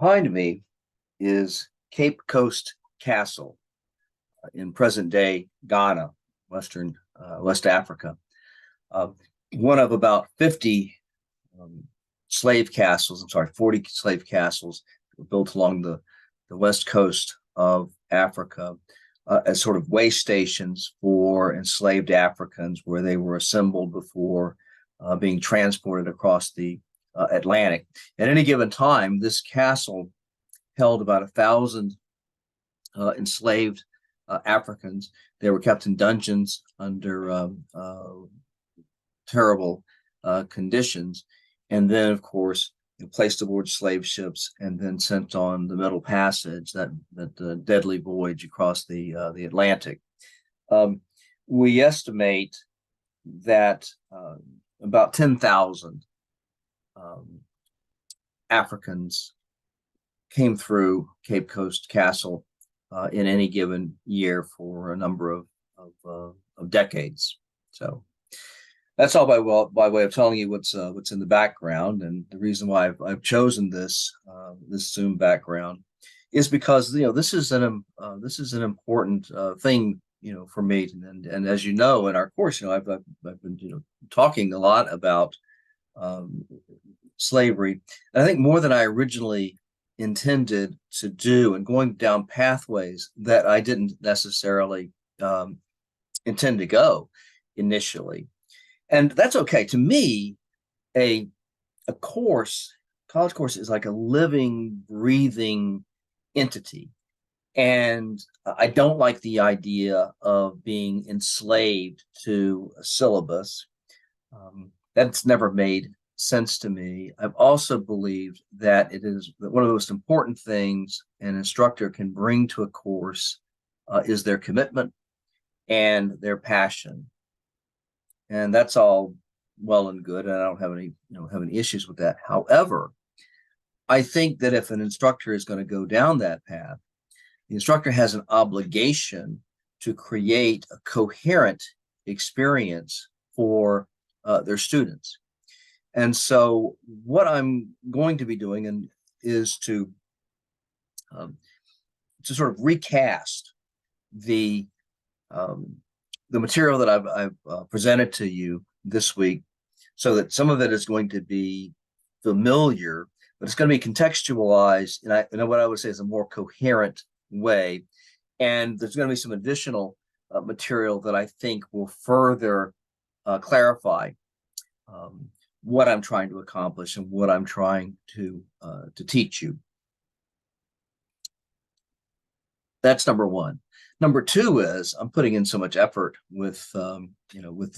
Behind me is Cape Coast Castle in present-day Ghana, West Africa. Uh, One of about 50 um, slave castles, 40 slave castles built along the west coast of Africa as sort of way stations for enslaved Africans, where they were assembled before being transported across the Atlantic. At any given time, this castle held about 1,000 enslaved Africans. They were kept in dungeons under terrible conditions, and then, of course, placed aboard slave ships and then sent on the Middle Passage, that deadly voyage across the Atlantic. We estimate that about 10,000 Africans came through Cape Coast Castle in any given year for a number of decades. So that's all by way of telling you what's in the background. And the reason why I've chosen this Zoom background is because this is an important thing for me. And as you know, in our course, I've been talking a lot about slavery. And I think more than I originally intended to do, and going down pathways that I didn't necessarily intend to go initially. And that's okay. To me, a college course is like a living, breathing entity. And I don't like the idea of being enslaved to a syllabus. That's never made sense to me. I've also believed that it is one of the most important things an instructor can bring to a course is their commitment and their passion. And that's all well and good, and I don't have any issues with that. However, I think that if an instructor is going to go down that path, the instructor has an obligation to create a coherent experience for their students. And so what I'm going to be doing is to sort of recast the material that I've presented to you this week, so that some of it is going to be familiar, but it's going to be contextualized in what I would say is a more coherent way. And there's going to be some additional material that I think will further clarify what I'm trying to accomplish and what I'm trying to teach you. That's number one. Number two is I'm putting in so much effort with with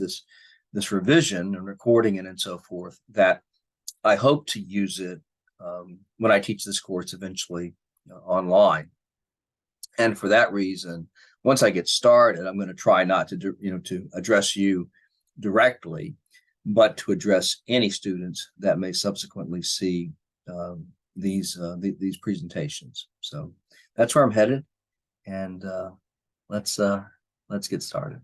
this revision and recording it and so forth, that I hope to use it when I teach this course eventually online. And for that reason, once I get started, I'm going to try not to to address you directly, but to address any students that may subsequently see these presentations. So that's where I'm headed, and let's get started.